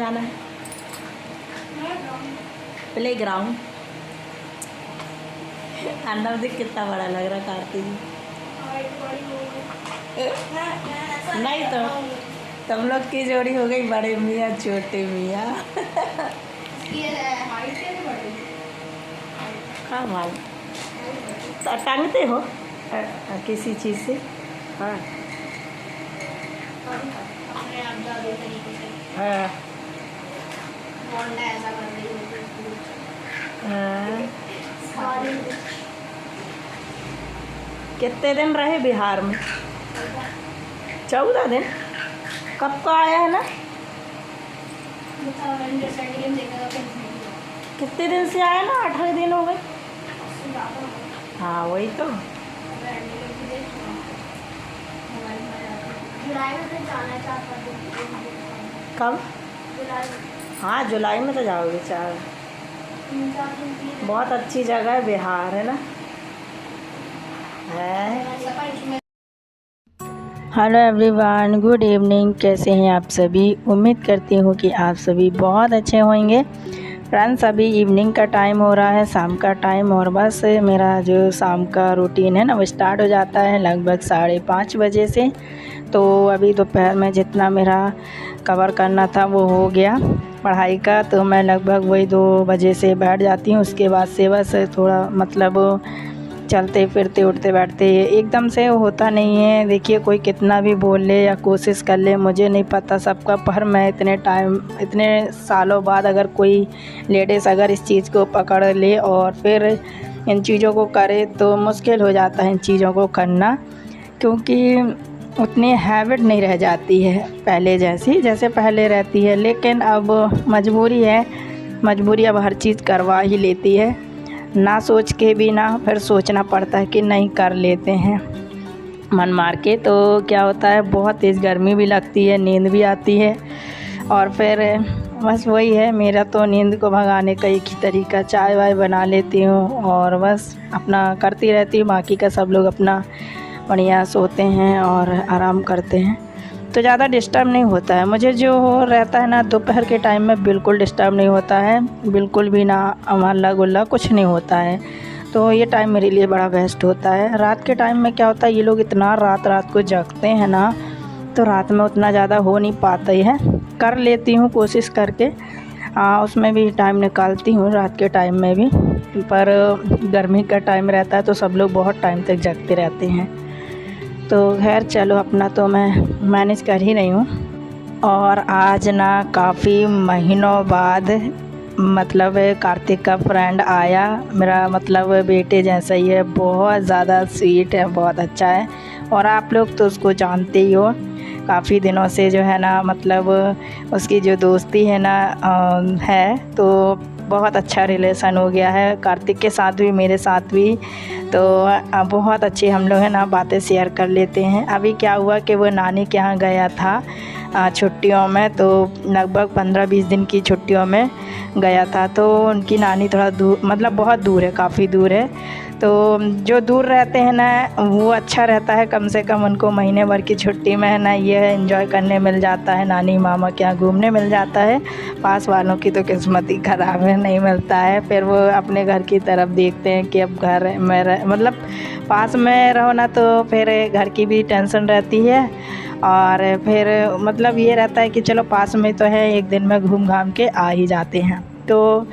जाना है? Play ground. अंदर से कितना बड़ा लग रहा कार्तिक जी। नहीं तो तुम लोग की जोड़ी हो गई बड़े मियाँ छोटे मियाँ। हाँ भाई टांगते हो किसी चीज़ से? हाँ हाँ कितने दिन रहे बिहार में? 14 दिन। कब का आया है ना? कितने दिन से आया ना? 18 दिन हो गए। हाँ वही तो। कब? हाँ जुलाई में तो जाओगे 4। बहुत अच्छी जगह है बिहार, है ना? है। Hello everyone, good evening. कैसे हैं आप सभी? उम्मीद करती हूँ कि आप सभी बहुत अच्छे होंगे। फ्रेंड्स अभी इवनिंग का टाइम हो रहा है, शाम का टाइम, और बस मेरा जो शाम का रूटीन है ना वो स्टार्ट हो जाता है लगभग 5:30 बजे से। तो अभी दोपहर में जितना मेरा कवर करना था वो हो गया पढ़ाई का, तो मैं लगभग वही 2 बजे से बैठ जाती हूँ। उसके बाद से बस थोड़ा मतलब चलते फिरते उठते बैठते एकदम से होता नहीं है। देखिए कोई कितना भी बोल ले या कोशिश कर ले, मुझे नहीं पता सबका, पर मैं इतने सालों बाद अगर कोई लेडीज़ अगर इस चीज़ को पकड़ ले और फिर इन चीज़ों को करे तो मुश्किल हो जाता है इन चीज़ों को करना, क्योंकि उतनी हैबिट नहीं रह जाती है पहले जैसे पहले रहती है। लेकिन अब मजबूरी है, मजबूरी अब हर चीज़ करवा ही लेती है, ना सोच के भी ना फिर सोचना पड़ता है कि नहीं कर लेते हैं मन मार के। तो क्या होता है, बहुत तेज़ गर्मी भी लगती है, नींद भी आती है, और फिर बस वही है मेरा तो नींद को भगाने का एक ही तरीका, चाय वाय बना लेती हूँ और बस अपना करती रहती हूँ। बाकी का सब लोग अपना बढ़िया सोते हैं और आराम करते हैं, तो ज़्यादा डिस्टर्ब नहीं होता है। मुझे जो रहता है ना दोपहर के टाइम में बिल्कुल डिस्टर्ब नहीं होता है, बिल्कुल भी ना हल्ला गुल्ला कुछ नहीं होता है। तो ये टाइम मेरे लिए बड़ा बेस्ट होता है। रात के टाइम में क्या होता है, ये लोग इतना रात को जगते हैं ना, तो रात में उतना ज़्यादा हो नहीं पाता ही है। कर लेती हूँ कोशिश करके, उसमें भी टाइम निकालती हूँ रात के टाइम में भी, पर गर्मी का टाइम रहता है तो सब लोग बहुत टाइम तक जगते रहते हैं। तो खैर चलो, अपना तो मैं मैनेज कर ही रही हूँ। और आज ना काफ़ी महीनों बाद मतलब कार्तिक का फ्रेंड आया, मेरा मतलब बेटे जैसा ही है, बहुत ज़्यादा स्वीट है, बहुत अच्छा है। और आप लोग तो उसको जानते ही हो, काफ़ी दिनों से जो है ना मतलब उसकी जो दोस्ती है ना है, तो बहुत अच्छा रिलेशन हो गया है कार्तिक के साथ भी मेरे साथ भी। तो बहुत अच्छी हम लोग है ना बातें शेयर कर लेते हैं। अभी क्या हुआ कि वो नानी के यहाँ गया था छुट्टियों में, तो लगभग 15-20 दिन की छुट्टियों में गया था। तो उनकी नानी थोड़ा दूर, मतलब बहुत दूर है, काफ़ी दूर है। तो जो दूर रहते हैं ना वो अच्छा रहता है, कम से कम उनको महीने भर की छुट्टी में है ना ये एंजॉय करने मिल जाता है, नानी मामा के यहाँ घूमने मिल जाता है। पास वालों की तो किस्मत ही ख़राब है, नहीं मिलता है। फिर वो अपने घर की तरफ देखते हैं कि अब घर में मतलब पास में रहो ना, तो फिर घर की भी टेंशन रहती है, और फिर मतलब ये रहता है कि चलो पास में तो है, एक दिन में घूम घाम के आ ही जाते हैं। तो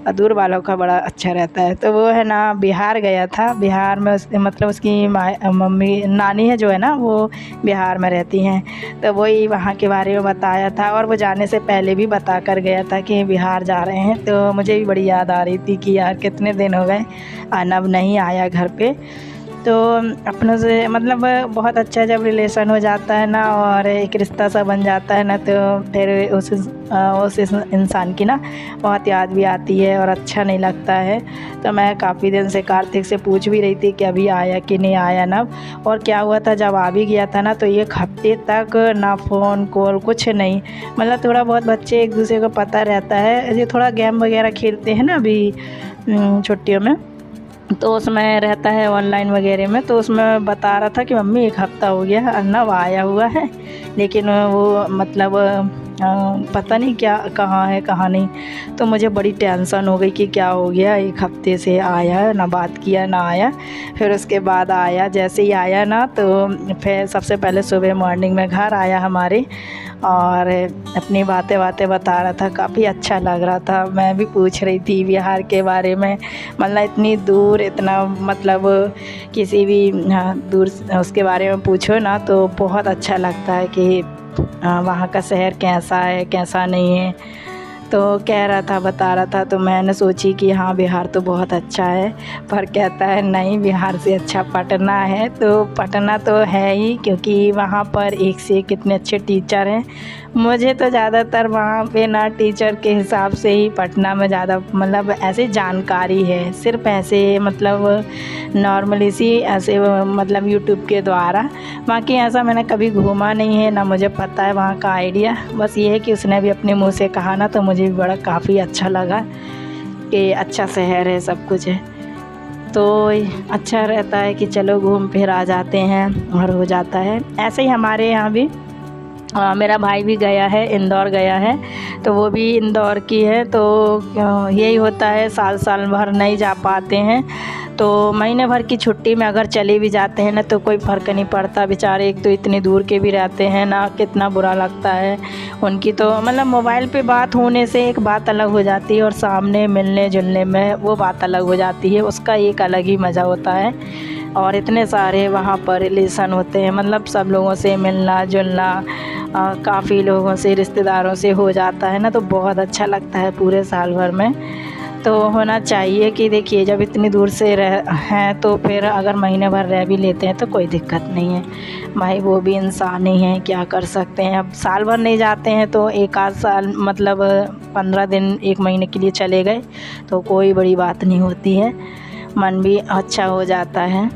दूर वालों का बड़ा अच्छा रहता है। तो वो है ना बिहार गया था, बिहार में उसके मतलब उसकी मम्मी नानी है जो है ना वो बिहार में रहती हैं, तो वही वहाँ के बारे में बताया था। और वो जाने से पहले भी बता कर गया था कि बिहार जा रहे हैं, तो मुझे भी बड़ी याद आ रही थी कि यार कितने दिन हो गए अब नहीं आया घर पे। तो अपनों से मतलब बहुत अच्छा जब रिलेशन हो जाता है ना और एक रिश्ता सा बन जाता है ना, तो फिर उस इंसान की ना बहुत याद भी आती है और अच्छा नहीं लगता है। तो मैं काफ़ी दिन से कार्तिक से पूछ भी रही थी कि अभी आया कि नहीं आया ना। और क्या हुआ था, जब आ भी गया था ना तो 1 हफ्ते तक ना फ़ोन कॉल कुछ नहीं, मतलब थोड़ा बहुत बच्चे एक दूसरे को पता रहता है, ये थोड़ा गेम वगैरह खेलते हैं ना अभी छुट्टियों में, तो उसमें रहता है ऑनलाइन वगैरह में। तो उसमें बता रहा था कि मम्मी 1 हफ़्ता हो गया अर्नब आया हुआ है, लेकिन वो मतलब पता नहीं क्या कहाँ है कहाँ नहीं। तो मुझे बड़ी टेंशन हो गई कि क्या हो गया, एक हफ्ते से आया ना, बात किया ना आया। फिर उसके बाद आया, जैसे ही आया ना तो फिर सबसे पहले सुबह मॉर्निंग में घर आया हमारे और अपनी बातें बता रहा था। काफ़ी अच्छा लग रहा था। मैं भी पूछ रही थी बिहार के बारे में, मतलब इतनी दूर, इतना मतलब किसी भी दूर उसके बारे में पूछो ना तो बहुत अच्छा लगता है कि वहाँ का शहर कैसा है कैसा नहीं है। तो कह रहा था, बता रहा था, तो मैंने सोची कि हाँ बिहार तो बहुत अच्छा है। पर कहता है नहीं, बिहार से अच्छा पटना है। तो पटना तो है ही, क्योंकि वहाँ पर एक से एक कितने अच्छे टीचर हैं। मुझे तो ज़्यादातर वहाँ पे ना टीचर के हिसाब से ही पटना में ज़्यादा मतलब ऐसे जानकारी है, सिर्फ ऐसे मतलब नॉर्मली सी ऐसे मतलब यूट्यूब के द्वारा। बाकी ऐसा मैंने कभी घूमा नहीं है, ना मुझे पता है वहाँ का आइडिया। बस ये है कि उसने भी अपने मुंह से कहा ना तो मुझे भी बड़ा काफ़ी अच्छा लगा कि अच्छा शहर है, सब कुछ है। तो अच्छा रहता है कि चलो घूम फिर आ जाते हैं और हो जाता है। ऐसे ही हमारे यहाँ भी मेरा भाई भी गया है, इंदौर गया है, तो वो भी इंदौर की है। तो यही होता है, साल भर नहीं जा पाते हैं। तो महीने भर की छुट्टी में अगर चले भी जाते हैं ना तो कोई फ़र्क नहीं पड़ता। बेचारे एक तो इतनी दूर के भी रहते हैं ना, कितना बुरा लगता है उनकी। तो मतलब मोबाइल पे बात होने से एक बात अलग हो जाती है और सामने मिलने जुलने में वो बात अलग हो जाती है, उसका एक अलग ही मज़ा होता है। और इतने सारे वहाँ पर रिलेशन होते हैं, मतलब सब लोगों से मिलना जुलना, काफ़ी लोगों से, रिश्तेदारों से हो जाता है ना, तो बहुत अच्छा लगता है पूरे साल भर में। तो होना चाहिए कि देखिए जब इतनी दूर से रह हैं तो फिर अगर महीने भर रह भी लेते हैं तो कोई दिक्कत नहीं है भाई, वो भी इंसान ही हैं, क्या कर सकते हैं। अब साल भर नहीं जाते हैं तो एक आध साल मतलब 15 दिन 1 महीने के लिए चले गए तो कोई बड़ी बात नहीं होती है, मन भी अच्छा हो जाता है।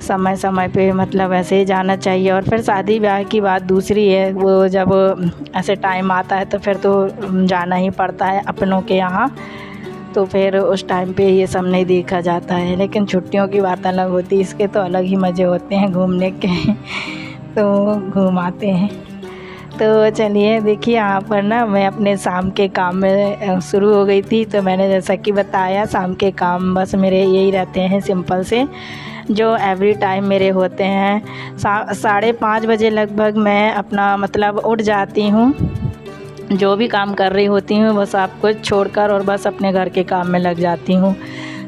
समय समय पे मतलब ऐसे ही जाना चाहिए। और फिर शादी ब्याह की बात दूसरी है, वो जब ऐसे टाइम आता है तो फिर तो जाना ही पड़ता है अपनों के यहाँ, तो फिर उस टाइम पे ये सब नहीं देखा जाता है। लेकिन छुट्टियों की बात अलग होती है, इसके तो अलग ही मज़े होते हैं घूमने के तो घूम आते हैं। तो चलिए देखिए, यहाँ पर ना मैं अपने शाम के काम में शुरू हो गई थी। तो मैंने जैसा कि बताया, शाम के काम बस मेरे यही रहते हैं सिंपल से, जो एवरी टाइम मेरे होते हैं। 5:30 बजे लगभग मैं अपना मतलब उठ जाती हूँ, जो भी काम कर रही होती हूँ वो सब कुछ छोड़कर और बस अपने घर के काम में लग जाती हूँ।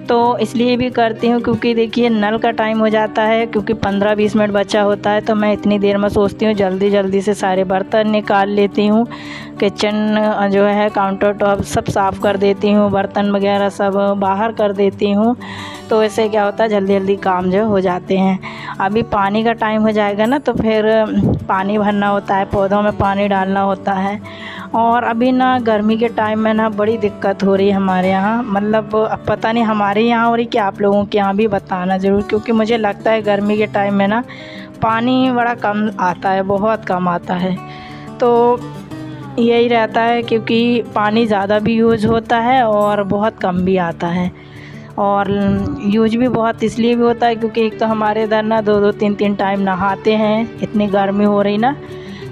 तो इसलिए भी करती हूँ क्योंकि देखिए नल का टाइम हो जाता है, क्योंकि 15-20 मिनट बचा होता है। तो मैं इतनी देर में सोचती हूँ जल्दी जल्दी से सारे बर्तन निकाल लेती हूँ, किचन जो है काउंटर टॉप सब साफ़ कर देती हूँ, बर्तन वगैरह सब बाहर कर देती हूँ। तो इससे क्या होता है जल्दी जल्दी काम जो हो जाते हैं। अभी पानी का टाइम हो जाएगा ना तो फिर पानी भरना होता है, पौधों में पानी डालना होता है। और अभी ना गर्मी के टाइम में ना बड़ी दिक्कत हो रही है हमारे यहाँ, मतलब अब पता नहीं हमारे यहाँ हो रही कि आप लोगों के यहाँ भी बताना ज़रूर, क्योंकि मुझे लगता है गर्मी के टाइम में ना पानी बड़ा कम आता है, बहुत कम आता है। तो यही रहता है क्योंकि पानी ज़्यादा भी यूज़ होता है और बहुत कम भी आता है। और यूज भी बहुत इसलिए भी होता है क्योंकि एक तो हमारे इधर ना 2-2 3-3 टाइम नहाते हैं, इतनी गर्मी हो रही ना,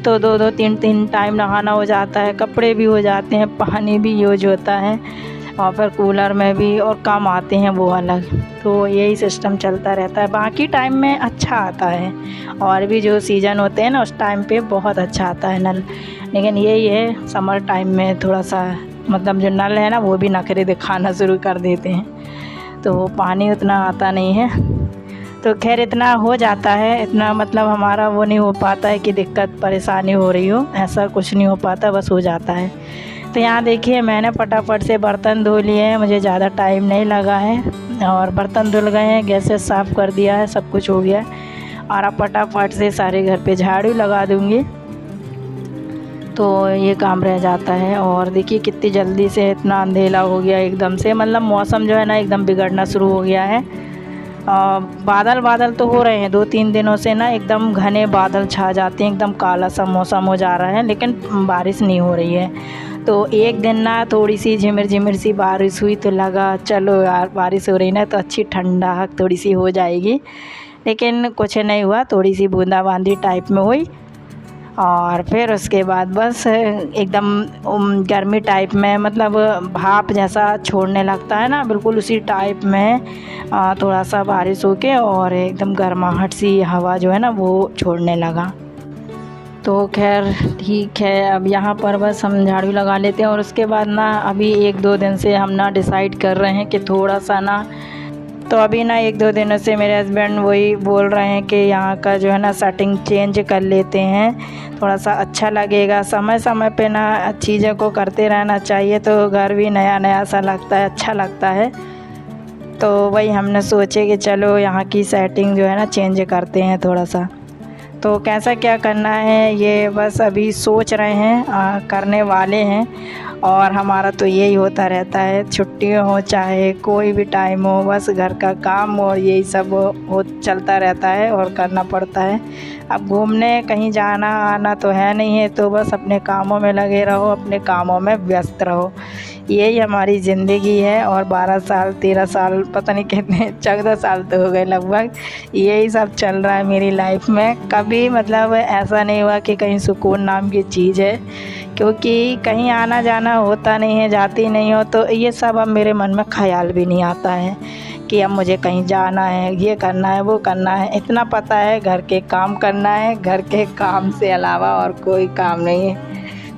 तो 2-2 3-3 टाइम नहाना हो जाता है, कपड़े भी हो जाते हैं, पानी भी यूज होता है, और फिर कूलर में भी और कम आते हैं वो अलग। तो यही सिस्टम चलता रहता है। बाकी टाइम में अच्छा आता है, और भी जो सीज़न होते हैं ना उस टाइम पे बहुत अच्छा आता है नल। लेकिन यही है समर टाइम में थोड़ा सा मतलब जो नल है ना वो भी नखरे दिखाना शुरू कर देते हैं, तो पानी उतना आता नहीं है। तो खैर इतना हो जाता है, इतना मतलब हमारा वो नहीं हो पाता है कि दिक्कत परेशानी हो रही हो, ऐसा कुछ नहीं हो पाता, बस हो जाता है। तो यहाँ देखिए मैंने फटाफट से बर्तन धो लिए हैं, मुझे ज़्यादा टाइम नहीं लगा है, और बर्तन धुल गए हैं, गैस साफ़ कर दिया है, सब कुछ हो गया है। और अब फटाफट से सारे घर पे झाड़ू लगा दूँगी, तो ये काम रह जाता है। और देखिए कितनी जल्दी से इतना अंधेरा हो गया एकदम से, मतलब मौसम जो है ना एकदम बिगड़ना शुरू हो गया है। बादल तो हो रहे हैं 2-3 दिनों से ना, एकदम घने बादल छा जाते हैं, एकदम काला सा मौसम हो जा रहा है, लेकिन बारिश नहीं हो रही है। तो एक दिन ना थोड़ी सी झिमिर सी बारिश हुई तो लगा चलो यार बारिश हो रही ना तो अच्छी ठंडा थोड़ी सी हो जाएगी, लेकिन कुछ नहीं हुआ, थोड़ी सी बूंदाबांदी टाइप में हुई और फिर उसके बाद बस एकदम गर्मी टाइप में, मतलब भाप जैसा छोड़ने लगता है ना, बिल्कुल उसी टाइप में थोड़ा सा बारिश होके और एकदम गर्माहट सी हवा जो है ना वो छोड़ने लगा। तो खैर ठीक है, अब यहाँ पर बस हम झाड़ू लगा लेते हैं। और उसके बाद ना अभी 1-2 दिन से हम ना डिसाइड कर रहे हैं कि थोड़ा सा ना, तो अभी ना 1-2 दिनों से मेरे हस्बैंड वही बोल रहे हैं कि यहाँ का जो है ना सेटिंग चेंज कर लेते हैं, थोड़ा सा अच्छा लगेगा। समय समय पे ना चीज़ों को करते रहना चाहिए, तो घर भी नया नया सा लगता है, अच्छा लगता है। तो वही हमने सोचे कि चलो यहाँ की सेटिंग जो है ना चेंज करते हैं थोड़ा सा। तो कैसा क्या करना है ये बस अभी सोच रहे हैं, करने वाले हैं। और हमारा तो यही होता रहता है, छुट्टियाँ हो चाहे कोई भी टाइम हो, बस घर का काम और यही सब हो चलता रहता है और करना पड़ता है। अब घूमने कहीं जाना आना तो है नहीं है, तो बस अपने कामों में लगे रहो, अपने कामों में व्यस्त रहो, यही हमारी ज़िंदगी है। और 12 साल 13 साल पता नहीं कितने 14 साल तो हो गए लगभग, यही सब चल रहा है मेरी लाइफ में। कभी मतलब ऐसा नहीं हुआ कि कहीं सुकून नाम की चीज़ है, क्योंकि कहीं आना जाना होता नहीं है, जाती नहीं हो, तो ये सब अब मेरे मन में ख़याल भी नहीं आता है कि अब मुझे कहीं जाना है, ये करना है, वो करना है। इतना पता है घर के काम करना है, घर के काम से अलावा और कोई काम नहीं है।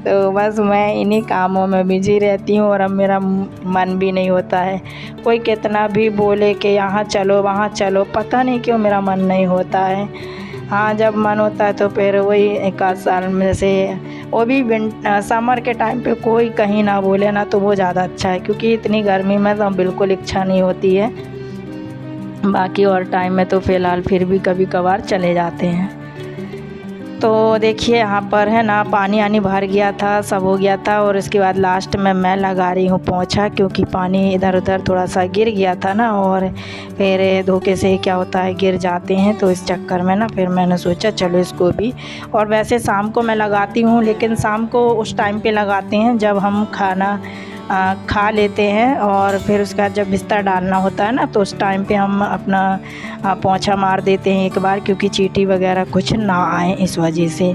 तो बस मैं इन्हीं कामों में बिजी रहती हूँ और अब मेरा मन भी नहीं होता है। कोई कितना भी बोले कि यहाँ चलो वहाँ चलो, पता नहीं क्यों मेरा मन नहीं होता है। हाँ, जब मन होता है तो फिर वही 1 आध साल में से, वो भी समर के टाइम पे कोई कहीं ना बोले ना तो वो ज़्यादा अच्छा है, क्योंकि इतनी गर्मी में तो बिल्कुल इच्छा नहीं होती है। बाकी और टाइम में तो फ़िलहाल फिर भी कभी कभार चले जाते हैं। तो देखिए यहाँ पर है ना पानी आनी भर गया था, सब हो गया था। और उसके बाद लास्ट में मैं लगा रही हूँ पोंछा, क्योंकि पानी इधर उधर थोड़ा सा गिर गया था ना, और फिर धोखे से क्या होता है गिर जाते हैं, तो इस चक्कर में ना फिर मैंने सोचा चलो इसको भी। और वैसे शाम को मैं लगाती हूँ, लेकिन शाम को उस टाइम पे लगाते हैं जब हम खाना खा लेते हैं, और फिर उसका जब बिस्तर डालना होता है ना तो उस टाइम पे हम अपना पोंछा मार देते हैं एक बार, क्योंकि चींटी वगैरह कुछ ना आए इस वजह से।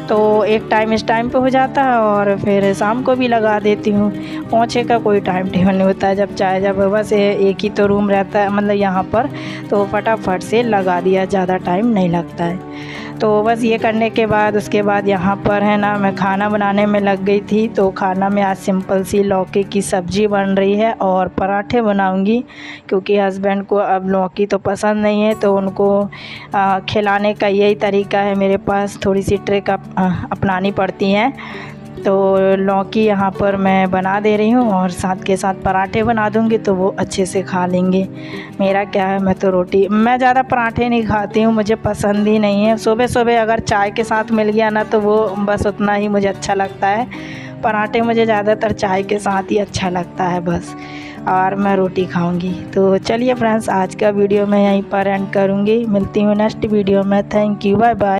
तो एक टाइम इस टाइम पे हो जाता है और फिर शाम को भी लगा देती हूँ। पोंछे का कोई टाइम टेबल नहीं होता है, जब बस एक ही तो रूम रहता है मतलब यहाँ पर, तो फटाफट से लगा दिया, ज़्यादा टाइम नहीं लगता है। तो बस ये करने के बाद उसके बाद यहाँ पर है ना मैं खाना बनाने में लग गई थी। तो खाना में आज सिंपल सी लौकी की सब्ज़ी बन रही है और पराठे बनाऊंगी, क्योंकि हस्बैंड को अब लौकी तो पसंद नहीं है, तो उनको खिलाने का यही तरीका है मेरे पास, थोड़ी सी ट्रिक अपनानी पड़ती हैं। तो लौकी यहाँ पर मैं बना दे रही हूँ और साथ के साथ पराठे बना दूँगी, तो वो अच्छे से खा लेंगे। मेरा क्या है, मैं तो रोटी, मैं ज़्यादा पराठे नहीं खाती हूँ, मुझे पसंद ही नहीं है। सुबह सुबह अगर चाय के साथ मिल गया ना तो वो बस उतना ही मुझे अच्छा लगता है। पराठे मुझे ज़्यादातर चाय के साथ ही अच्छा लगता है बस, और मैं रोटी खाऊंगी। तो चलिए फ्रेंड्स, आज का वीडियो मैं यहीं पर एंड करूँगी, मिलती हूँ नेक्स्ट वीडियो में। Thank you, bye bye.